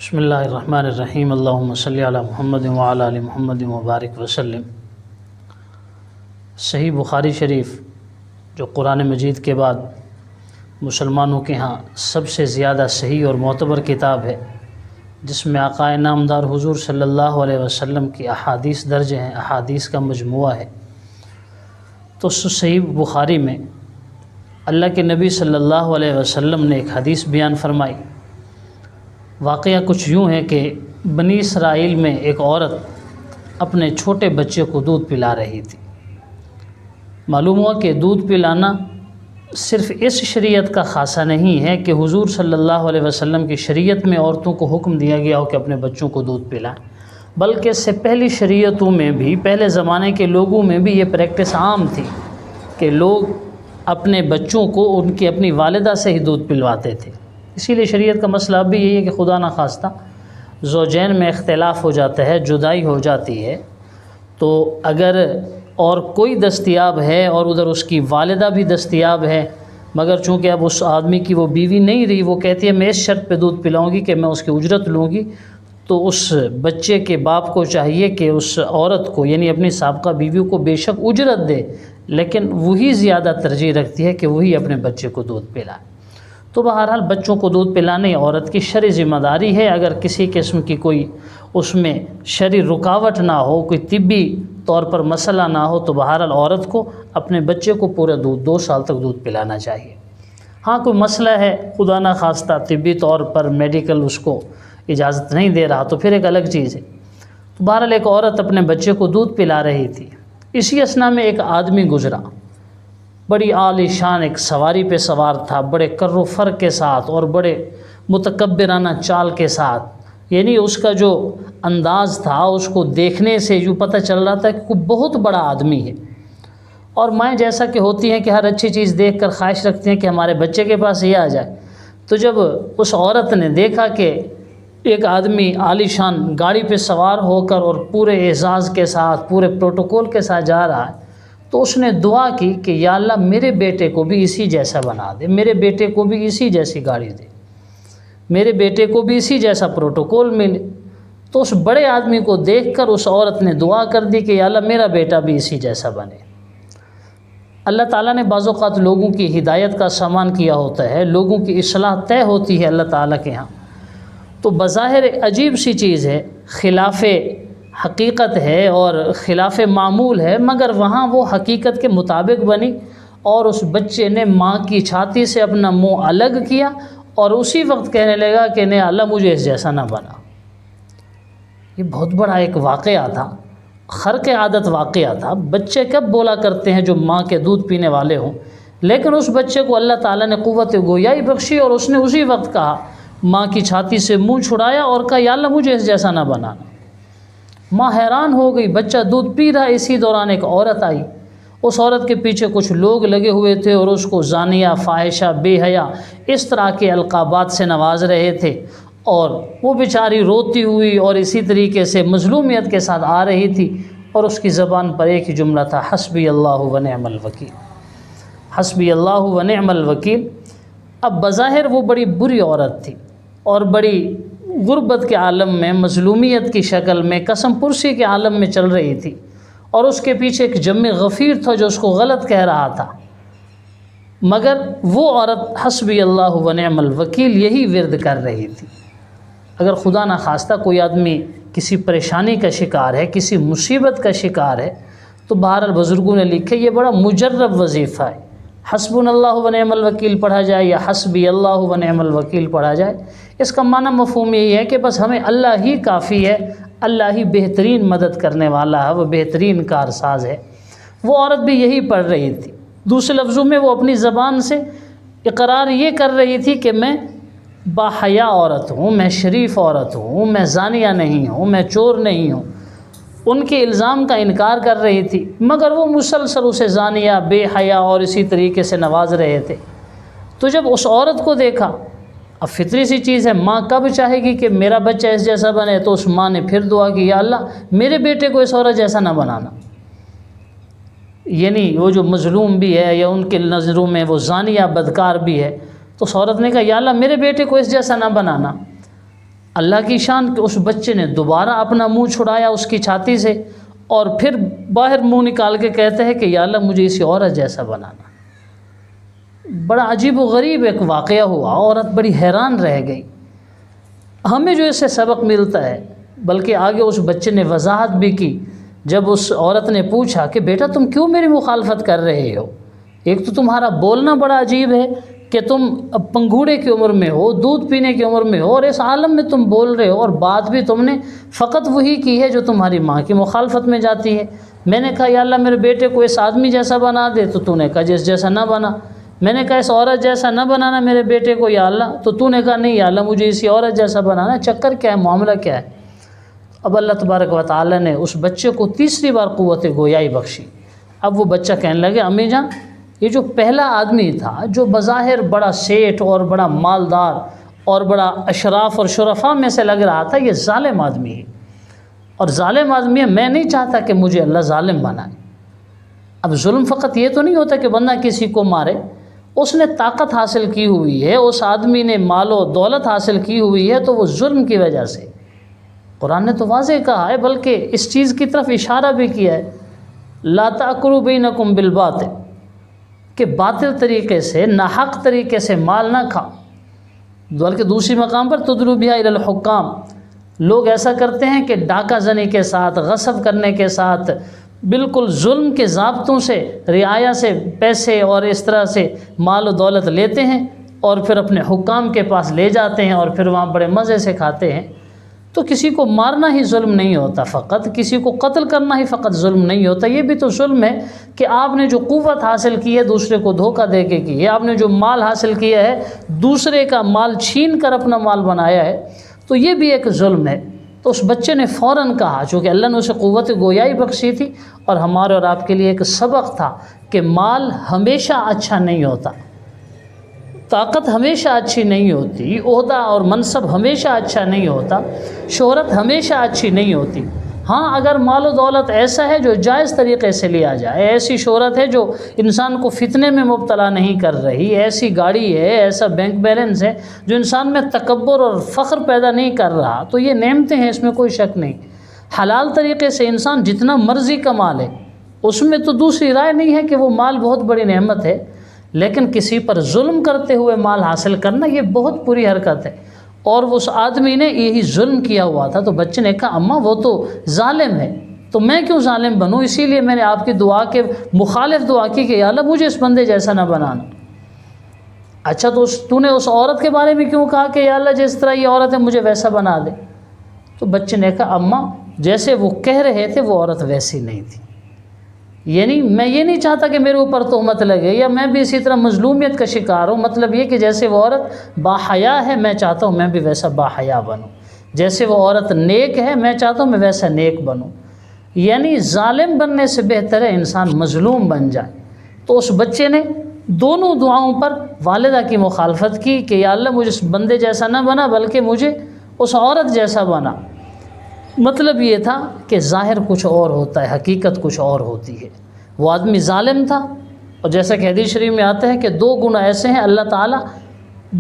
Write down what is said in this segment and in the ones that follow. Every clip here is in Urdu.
بسم اللہ الرحمن الرحیم اللہم صلی علی محمد وعلی آل محمد وبارک وسلم۔ صحیح بخاری شریف جو قرآن مجید کے بعد مسلمانوں کے ہاں سب سے زیادہ صحیح اور معتبر کتاب ہے، جس میں آقا نامدار حضور صلی اللہ علیہ وسلم کی احادیث درج ہیں، احادیث کا مجموعہ ہے۔ تو صحیح بخاری میں اللہ کے نبی صلی اللہ علیہ وسلم نے ایک حدیث بیان فرمائی۔ واقعہ کچھ یوں ہے کہ بنی اسرائیل میں ایک عورت اپنے چھوٹے بچے کو دودھ پلا رہی تھی۔ معلوم ہوا کہ دودھ پلانا صرف اس شریعت کا خاصہ نہیں ہے کہ حضور صلی اللہ علیہ وسلم کی شریعت میں عورتوں کو حکم دیا گیا ہو کہ اپنے بچوں کو دودھ پلائیں، بلکہ اس سے پہلی شریعتوں میں بھی، پہلے زمانے کے لوگوں میں بھی یہ پریکٹس عام تھی کہ لوگ اپنے بچوں کو ان کی اپنی والدہ سے ہی دودھ پلواتے تھے۔ اسی لیے شریعت کا مسئلہ اب بھی یہی ہے کہ خدا نخواستہ زوجین میں اختلاف ہو جاتا ہے، جدائی ہو جاتی ہے، تو اگر اور کوئی دستیاب ہے اور ادھر اس کی والدہ بھی دستیاب ہے، مگر چونکہ اب اس آدمی کی وہ بیوی نہیں رہی، وہ کہتی ہے میں اس شرط پہ دودھ پلاؤں گی کہ میں اس کی اجرت لوں گی، تو اس بچے کے باپ کو چاہیے کہ اس عورت کو، یعنی اپنی سابقہ بیوی کو بے شک اجرت دے، لیکن وہی زیادہ ترجیح رکھتی ہے کہ وہی اپنے بچے کو دودھ پلائے۔ تو بہرحال بچوں کو دودھ پلانے عورت کی شرعی ذمہ داری ہے۔ اگر کسی قسم کی کوئی اس میں شرعی رکاوٹ نہ ہو، کوئی طبی طور پر مسئلہ نہ ہو، تو بہرحال عورت کو اپنے بچے کو پورے 2 سال تک دودھ پلانا چاہیے۔ ہاں کوئی مسئلہ ہے، خدا نخواستہ طبی طور پر میڈیکل اس کو اجازت نہیں دے رہا، تو پھر ایک الگ چیز ہے۔ تو بہرحال ایک عورت اپنے بچے کو دودھ پلا رہی تھی، اسی اثنا میں ایک آدمی گزرا، بڑی عالی شان ایک سواری پہ سوار تھا، بڑے کر و فر کے ساتھ اور بڑے متکبرانہ چال کے ساتھ، یعنی اس کا جو انداز تھا اس کو دیکھنے سے یوں پتہ چل رہا تھا کہ کوئی بہت بڑا آدمی ہے۔ اور مائیں جیسا کہ ہوتی ہیں کہ ہر اچھی چیز دیکھ کر خواہش رکھتی ہیں کہ ہمارے بچے کے پاس یہ آ جائے، تو جب اس عورت نے دیکھا کہ ایک آدمی عالی شان گاڑی پہ سوار ہو کر اور پورے اعزاز کے ساتھ، پورے پروٹوکول کے ساتھ جا رہا ہے، تو اس نے دعا کی کہ یا اللہ میرے بیٹے کو بھی اسی جیسا بنا دے، میرے بیٹے کو بھی اسی جیسی گاڑی دے، میرے بیٹے کو بھی اسی جیسا پروٹوکول ملے۔ تو اس بڑے آدمی کو دیکھ کر اس عورت نے دعا کر دی کہ یا اللہ میرا بیٹا بھی اسی جیسا بنے۔ اللہ تعالیٰ نے بعض اوقات لوگوں کی ہدایت کا سامان کیا ہوتا ہے، لوگوں کی اصلاح طے ہوتی ہے اللہ تعالیٰ کے ہاں، تو بظاہر عجیب سی چیز ہے، خلاف حقیقت ہے اور خلاف معمول ہے، مگر وہاں وہ حقیقت کے مطابق بنی، اور اس بچے نے ماں کی چھاتی سے اپنا منہ الگ کیا اور اسی وقت کہنے لگا کہ نہیں اللہ مجھے اس جیسا نہ بنا۔ یہ بہت بڑا ایک واقعہ تھا، خرق عادت واقعہ تھا۔ بچے کب بولا کرتے ہیں جو ماں کے دودھ پینے والے ہوں، لیکن اس بچے کو اللہ تعالیٰ نے قوت گویائی بخشی اور اس نے اسی وقت کہا، ماں کی چھاتی سے منہ چھڑایا اور کہا یا اللہ مجھے اس جیسا نہ بنانا۔ ماں حیران ہو گئی، بچہ دودھ پی رہا، اسی دوران ایک عورت آئی، اس عورت کے پیچھے کچھ لوگ لگے ہوئے تھے اور اس کو زانیہ، فاحشہ، بے حیا اس طرح کے القابات سے نواز رہے تھے، اور وہ بیچاری روتی ہوئی اور اسی طریقے سے مظلومیت کے ساتھ آ رہی تھی، اور اس کی زبان پر ایک ہی جملہ تھا، حسبی اللہ و نعم الوکیل، حسبی اللہ و نعم الوکیل۔ اب بظاہر وہ بڑی بری عورت تھی اور بڑی غربت کے عالم میں، مظلومیت کی شکل میں، قسم پرسی کے عالم میں چل رہی تھی، اور اس کے پیچھے ایک جم غفیر تھا جو اس کو غلط کہہ رہا تھا، مگر وہ عورت حسبی اللہ و نعم الوکیل یہی ورد کر رہی تھی۔ اگر خدا نخواستہ کوئی آدمی کسی پریشانی کا شکار ہے، کسی مصیبت کا شکار ہے، تو بہرحال بزرگوں نے لکھے یہ بڑا مجرب وظیفہ ہے، حسبنا اللہ و نعم الوکیل پڑھا جائے یا حسبی اللہ و نعم الوکیل پڑھا جائے۔ اس کا معنی مفہوم یہی ہے کہ بس ہمیں اللہ ہی کافی ہے، اللہ ہی بہترین مدد کرنے والا ہے، وہ بہترین کارساز ہے۔ وہ عورت بھی یہی پڑھ رہی تھی، دوسرے لفظوں میں وہ اپنی زبان سے اقرار یہ کر رہی تھی کہ میں باحیا عورت ہوں، میں شریف عورت ہوں، میں زانیہ نہیں ہوں، میں چور نہیں ہوں۔ ان کے الزام کا انکار کر رہی تھی، مگر وہ مسلسل اسے زانیہ، بے حیا اور اسی طریقے سے نواز رہے تھے۔ تو جب اس عورت کو دیکھا، اب فطری سی چیز ہے، ماں کب چاہے گی کہ میرا بچہ اس جیسا بنے، تو اس ماں نے پھر دعا کی یا اللہ میرے بیٹے کو اس عورت جیسا نہ بنانا، یعنی وہ جو مظلوم بھی ہے یا ان کے نظروں میں وہ زانیہ بدکار بھی ہے، تو اس عورت نے کہا یا اللہ میرے بیٹے کو اس جیسا نہ بنانا۔ اللہ کی شان کہ اس بچے نے دوبارہ اپنا منہ چھڑایا اس کی چھاتی سے اور پھر باہر منہ نکال کے کہتے ہیں کہ یا اللہ مجھے اسی عورت جیسا بنانا۔ بڑا عجیب و غریب ایک واقعہ ہوا، عورت بڑی حیران رہ گئی۔ ہمیں جو اس سے سبق ملتا ہے، بلکہ آگے اس بچے نے وضاحت بھی کی جب اس عورت نے پوچھا کہ بیٹا تم کیوں میری مخالفت کر رہے ہو؟ ایک تو تمہارا بولنا بڑا عجیب ہے کہ تم اب پنگوڑے کی عمر میں ہو، دودھ پینے کی عمر میں ہو، اور اس عالم میں تم بول رہے ہو، اور بات بھی تم نے فقط وہی کی ہے جو تمہاری ماں کی مخالفت میں جاتی ہے۔ میں نے کہا یا اللہ میرے بیٹے کو اس آدمی جیسا بنا دے، تو نے کہا جس جیسا نہ بنا۔ میں نے کہا اس عورت جیسا نہ بنانا میرے بیٹے کو یا اللہ، تو نے کہا نہیں یا اللہ مجھے اسی عورت جیسا بنانا۔ چکر کیا ہے، معاملہ کیا ہے؟ اب اللہ تبارک و تعالی نے اس بچے کو تیسری بار قوت گویائی بخشی۔ اب وہ بچہ کہنے لگے امی جان یہ جو پہلا آدمی تھا جو بظاہر بڑا سیٹھ اور بڑا مالدار اور بڑا اشراف اور شرفاء میں سے لگ رہا تھا، یہ ظالم آدمی ہے، اور ظالم آدمی ہے، میں نہیں چاہتا کہ مجھے اللہ ظالم بنائے۔ اب ظلم فقط یہ تو نہیں ہوتا کہ بندہ کسی کو مارے، اس نے طاقت حاصل کی ہوئی ہے، اس آدمی نے مال و دولت حاصل کی ہوئی ہے، تو وہ ظلم کی وجہ سے، قرآن نے تو واضح کہا ہے، بلکہ اس چیز کی طرف اشارہ بھی کیا ہے لا تأکلوا بینکم بالباطل، کہ باطل طریقے سے ناحق طریقے سے مال نہ کھا۔ بلکہ دوسری مقام پر تدلوا بہا الی الحکام، لوگ ایسا کرتے ہیں کہ ڈاکہ زنی کے ساتھ، غصب کرنے کے ساتھ، بالکل ظلم کے ضابطوں سے، رعایا سے پیسے اور اس طرح سے مال و دولت لیتے ہیں اور پھر اپنے حکام کے پاس لے جاتے ہیں اور پھر وہاں بڑے مزے سے کھاتے ہیں۔ تو کسی کو مارنا ہی ظلم نہیں ہوتا فقط، کسی کو قتل کرنا ہی فقط ظلم نہیں ہوتا، یہ بھی تو ظلم ہے کہ آپ نے جو قوت حاصل کی ہے دوسرے کو دھوکہ دے کے کی ہے، آپ نے جو مال حاصل کیا ہے دوسرے کا مال چھین کر اپنا مال بنایا ہے، تو یہ بھی ایک ظلم ہے۔ تو اس بچے نے فوراً کہا، چونکہ اللہ نے اسے قوت گویائی بخشی تھی اور ہمارے اور آپ کے لیے ایک سبق تھا کہ مال ہمیشہ اچھا نہیں ہوتا، طاقت ہمیشہ اچھی نہیں ہوتی، عہدہ اور منصب ہمیشہ اچھا نہیں ہوتا، شہرت ہمیشہ اچھی نہیں ہوتی۔ ہاں اگر مال و دولت ایسا ہے جو جائز طریقے سے لیا جائے، ایسی شہرت ہے جو انسان کو فتنے میں مبتلا نہیں کر رہی، ایسی گاڑی ہے، ایسا بینک بیلنس ہے جو انسان میں تکبر اور فخر پیدا نہیں کر رہا، تو یہ نعمتیں ہیں، اس میں کوئی شک نہیں۔ حلال طریقے سے انسان جتنا مرضی کما لے، اس میں تو دوسری رائے نہیں ہے کہ وہ مال بہت بڑی نعمت ہے، لیکن کسی پر ظلم کرتے ہوئے مال حاصل کرنا یہ بہت بری حرکت ہے، اور اس آدمی نے یہی ظلم کیا ہوا تھا۔ تو بچے نے کہا اماں وہ تو ظالم ہے، تو میں کیوں ظالم بنوں؟ اسی لیے میں نے آپ کی دعا کے مخالف دعا کی کہ یا اللہ مجھے اس بندے جیسا نہ بنانا۔ اچھا تو نے اس عورت کے بارے میں کیوں کہا کہ یا اللہ جس طرح یہ عورت ہے مجھے ویسا بنا دے؟ تو بچے نے کہا اماں جیسے وہ کہہ رہے تھے وہ عورت ویسی نہیں تھی، یعنی میں یہ نہیں چاہتا کہ میرے اوپر تہمت لگے یا میں بھی اسی طرح مظلومیت کا شکار ہوں، مطلب یہ کہ جیسے وہ عورت باحیا ہے میں چاہتا ہوں میں بھی ویسا باحیا بنوں، جیسے وہ عورت نیک ہے میں چاہتا ہوں میں ویسا نیک بنوں، یعنی ظالم بننے سے بہتر ہے انسان مظلوم بن جائے۔ تو اس بچے نے دونوں دعاؤں پر والدہ کی مخالفت کی کہ یا اللہ مجھے اس بندے جیسا نہ بنا بلکہ مجھے اس عورت جیسا بنا۔ مطلب یہ تھا کہ ظاہر کچھ اور ہوتا ہے، حقیقت کچھ اور ہوتی ہے۔ وہ آدمی ظالم تھا، اور جیسا کہ حدیث شریف میں آتا ہے کہ دو گناہ ایسے ہیں اللہ تعالیٰ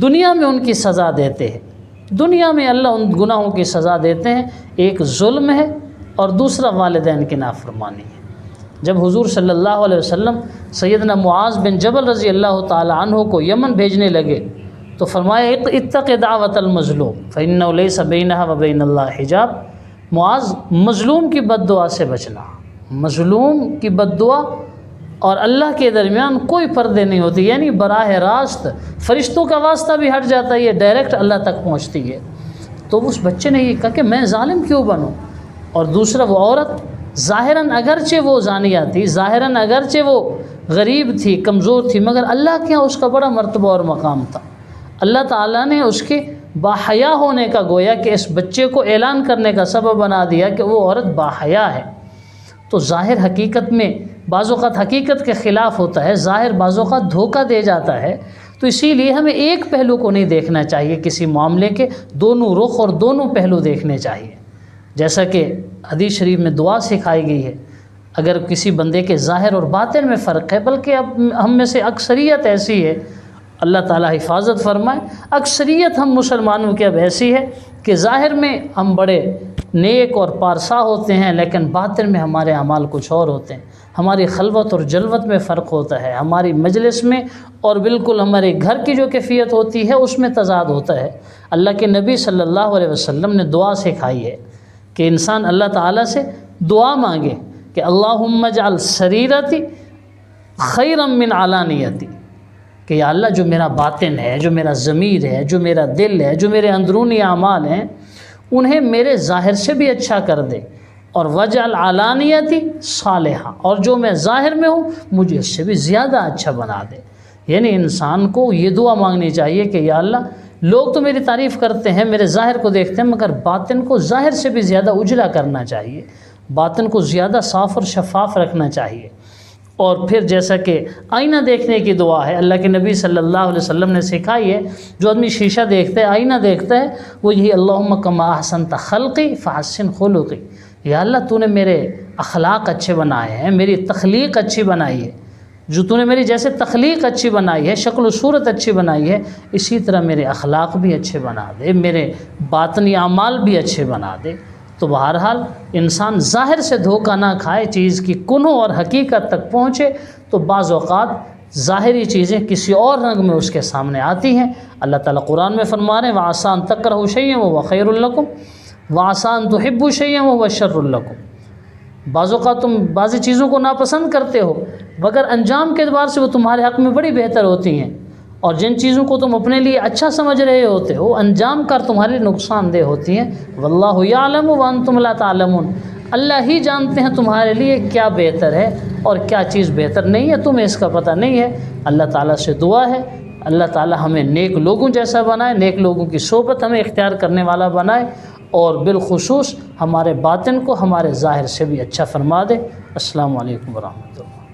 دنیا میں ان کی سزا دیتے ہیں، دنیا میں اللہ ان گناہوں کی سزا دیتے ہیں، ایک ظلم ہے اور دوسرا والدین کی نافرمانی ہے۔ جب حضور صلی اللہ علیہ وسلم سیدنا معاذ بن جبل رضی اللہ تعالی عنہ کو یمن بھیجنے لگے تو فرمایا اتق دعوت المظلوم فإنہ لیس بینہا وبین اللہ حجاب، معاذ مظلوم کی بد دعا سے بچنا، مظلوم کی بد دعا اور اللہ کے درمیان کوئی پردے نہیں ہوتی، یعنی براہ راست فرشتوں کا واسطہ بھی ہٹ جاتا ہے، یہ ڈائریکٹ اللہ تک پہنچتی ہے۔ تو اس بچے نے یہ کہا کہ میں ظالم کیوں بنوں؟ اور دوسرا وہ عورت ظاہراً اگرچہ وہ زانیہ تھی، ظاہراً اگرچہ وہ غریب تھی، کمزور تھی، مگر اللہ کے یہاں اس کا بڑا مرتبہ اور مقام تھا۔ اللہ تعالیٰ نے اس کے باحیا ہونے کا گویا کہ اس بچے کو اعلان کرنے کا سبب بنا دیا کہ وہ عورت باحیا ہے۔ تو ظاہر حقیقت میں بعض اوقات حقیقت کے خلاف ہوتا ہے، ظاہر بعض اوقات دھوکہ دے جاتا ہے، تو اسی لیے ہمیں ایک پہلو کو نہیں دیکھنا چاہیے، کسی معاملے کے دونوں رخ اور دونوں پہلو دیکھنے چاہیے۔ جیسا کہ حدیث شریف میں دعا سکھائی گئی ہے، اگر کسی بندے کے ظاہر اور باطن میں فرق ہے، بلکہ اب ہم میں سے اکثریت ایسی ہے، اللہ تعالیٰ حفاظت فرمائے، اکثریت ہم مسلمانوں کی اب ایسی ہے کہ ظاہر میں ہم بڑے نیک اور پارسا ہوتے ہیں لیکن باطن میں ہمارے اعمال کچھ اور ہوتے ہیں. ہماری خلوت اور جلوت میں فرق ہوتا ہے، ہماری مجلس میں اور بالکل ہمارے گھر کی جو کیفیت ہوتی ہے اس میں تضاد ہوتا ہے. اللہ کے نبی صلی اللہ علیہ وسلم نے دعا سکھائی ہے کہ انسان اللہ تعالیٰ سے دعا مانگے کہ اللہم اجعل سریرتی خیرا من علانیتی، کہ یا اللہ جو میرا باطن ہے، جو میرا ضمیر ہے، جو میرا دل ہے، جو میرے اندرونی اعمال ہیں انہیں میرے ظاہر سے بھی اچھا کر دے، اور وجعل علانیتی صالحہ، اور جو میں ظاہر میں ہوں مجھے اس سے بھی زیادہ اچھا بنا دے. یعنی انسان کو یہ دعا مانگنی چاہیے کہ یا اللہ لوگ تو میری تعریف کرتے ہیں، میرے ظاہر کو دیکھتے ہیں، مگر باطن کو ظاہر سے بھی زیادہ اجلا کرنا چاہیے، باطن کو زیادہ صاف اور شفاف رکھنا چاہیے. اور پھر جیسا کہ آئینہ دیکھنے کی دعا ہے، اللہ کے نبی صلی اللہ علیہ وسلم نے سکھائی ہے، جو آدمی شیشہ دیکھتا ہے، آئینہ دیکھتا ہے، وہ یہی اللہم کما احسنت خلقی فحسن خلقی، یا اللہ تو نے میرے اخلاق اچھے بنائے ہیں، میری تخلیق اچھی بنائی ہے، جو تو نے میری جیسے تخلیق اچھی بنائی ہے، شکل و صورت اچھی بنائی ہے، اسی طرح میرے اخلاق بھی اچھے بنا دے، میرے باطنی اعمال بھی اچھے بنا دے. تو بہرحال انسان ظاہر سے دھوکہ نہ کھائے، چیز کی کنو اور حقیقت تک پہنچے. تو بعض اوقات ظاہری چیزیں کسی اور رنگ میں اس کے سامنے آتی ہیں. اللہ تعالیٰ قرآن میں فرما رہے ہیں وَعَسَىٰ أَن تَكْرَهُوا شَيْئًا وَهُوَ خَيْرٌ لَكُمْ وَعَسَىٰ أَن تُحِبُّوا شَيْئًا وَهُوَ شَرٌّ لَكُمْ. بعض اوقات تم بعضی چیزوں کو ناپسند کرتے ہو مگر انجام کے اعتبار سے وہ تمہارے حق میں بڑی بہتر ہوتی ہیں، اور جن چیزوں کو تم اپنے لیے اچھا سمجھ رہے ہوتے ہو انجام کر تمہارے لیے نقصان دہ ہوتی ہیں. واللہ یعلم وانتم لا تعلمون، اللہ ہی جانتے ہیں تمہارے لیے کیا بہتر ہے اور کیا چیز بہتر نہیں ہے، تمہیں اس کا پتہ نہیں ہے. اللہ تعالیٰ سے دعا ہے اللہ تعالیٰ ہمیں نیک لوگوں جیسا بنائے، نیک لوگوں کی صحبت ہمیں اختیار کرنے والا بنائے، اور بالخصوص ہمارے باطن کو ہمارے ظاہر سے بھی اچھا فرما دے. السلام علیکم ورحمۃ اللہ.